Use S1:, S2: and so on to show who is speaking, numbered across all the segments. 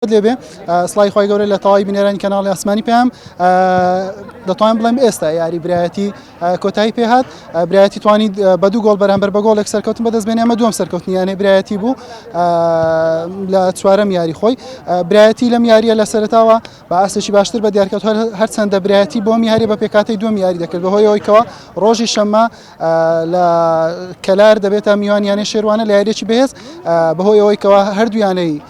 S1: لێبێ سڵای خۆی گەورە لە تەواوی بنێرانی کەناڵی ئاسمانی پێم دەتوانم بڵێم ئێستا یاری برایەتی کۆتایی پێهات برایەتی توانید بە دوو گۆڵ بەرامبەر بە گۆڵێک سەرکەوتن بەدەستبێنێ ئەمە دووەم سەرکەوتنیانەی برایەتی بوو لە چوارەم یاری خۆی برایەتی لەم یاریە لە سەرتاوە بە ئاسێکی باشتر بە دیارکەوت هەرچەندە برایەتی بۆم یاری بە پێکاتی دووەم یاری دەکرد بەهۆی ئەوەیەوە ڕۆژی شەممە لە کەلار دەبێتە میوانیانەی شێوانە لە یاریێکی بەهێز بەهۆی ئەوەیەوە هەردوویانەی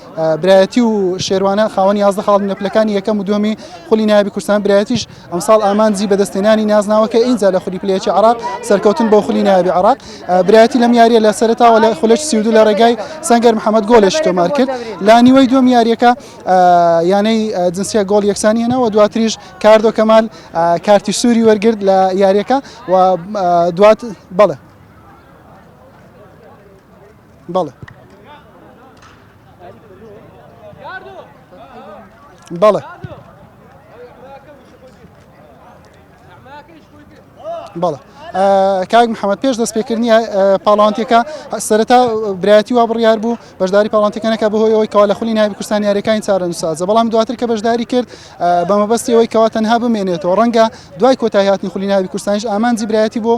S1: برایەتی و شێوانە خاوەنی 11 خاڵ نەپلەکانی یەکەم و دووەمی خولی نایبی کوردستان برایەتیش ئەمساڵ ئامانجی بەدەستێنانی نازناوەکە ئینجا لە خولی پلەیەکی عراق سەرکەوتن بۆ خولی نایبی عراق برایەتی لەم یاریە لە سەرتاوە لە خولەکی 32 لە ڕێگای سەنگەر محەممەد گۆلێکی تۆمار کرد لا نیوەی دووەم یاریەکە یانەی جنسیە گۆڵ یەکسانی هێنەوە دواتریش کاردۆ کەمال کارتی سووری وەرگرت لە یاریەکە و دوات بەڵێ بەڵێ بەڵێ بەڵێ کاک محەممەد پێش دەستپێکردنی پاڵانتێکە سەرەتا برایەتی وا بڕیار بوو بەشداری پاڵانتەکەنەکە بەهۆی ئەوەی کەوا لە خولی نایبی کوردستان یاریەکانی چارەنووس سازە بەڵام دواتر کە بەشداری کرد بە مەبەستی ئەوەی کەوا تەنها بمێنێتەوە ڕەنگە دوای کۆتایی هاتنی خولی نایبی کوردستانیش ئامانجی برایەتی بۆ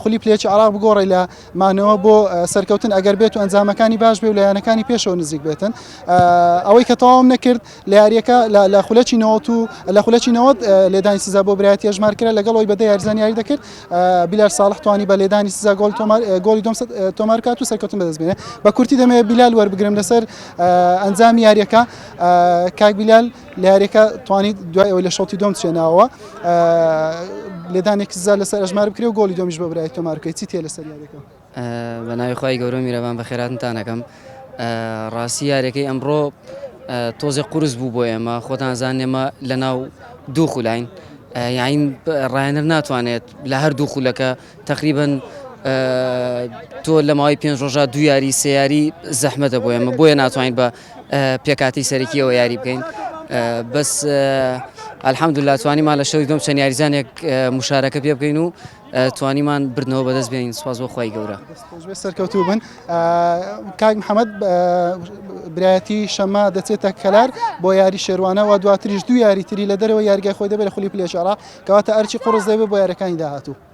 S1: خولی پلەیەکی عراق بگۆڕی لە مانەوە بۆ سەرکەوتن ئەگەر بێت و ئەنجامەکانی باش بێ و لە یانەکانی پێشەوە نزیک بێتن ئەوەی کە تەواو نەکرد لە یاریەکە لە خولەکی 90 لێدانی سزا بۆ برایەتی هەژمار کرا لەگەڵەوەی بەدە یاریزانی یاری دەکرد بیلال صالح توانی بە لێدانی سزا گۆڵی دوم تۆمار کات و سەرکەوتن بەدەستبێنێ بە کورتی دەمەوێت بیلال وەربگرم لەسەر ئەنجامی یاریەکە کاک بیلال لە یاریەکە توانیت دوای ئەوەی لە شەوتی دوم چێناوە لێدانێکی سزا لەسەر ئەژمار بکرێ و گۆڵی دومیش بە برایەتی تۆمار بکەیت چی تێ لەسەر یاریەکە
S2: بە ناوی خۆی گەورە میرەبان بە خێراتتان ئەەکەم ڕاستی یاریەکەی ئەمڕۆ تۆزێ قورس بوو بۆ ئێمە خۆتان زان ئێمە لە ناو دوو خولاین یاین ڕایەنەر ناتوانێت لە هەردوو خولەکە تقریبن تۆ لە ماوەی 5 ڕۆژە دوو یاری سێ یاری زەحمەتە بۆ ئێمە بۆیە ناتوانین بە پێکاتی سەرەکیەوە یاری بکەین بەس ئەلحەمدولیلا توانیمان لە شەوی دوم چەند یاریزانێک مشارەکە پێ بکەین و توانیمان بردنەوە بەدەست بێنین سوپاس بۆ خۆی گەورە
S1: سەرکەوتوو بن کاک محەممەد برایەتی شەممە دەچێتە کەلار بۆ یاری شێوانە و دواتریش دوو یاری تری لە دەرەوە یاریگای خۆی دەبێت لە خولی پلەیەکی عراق کەواتە ئەرچی قوڕس دەبێت بۆ یاریەکانی داهاتوو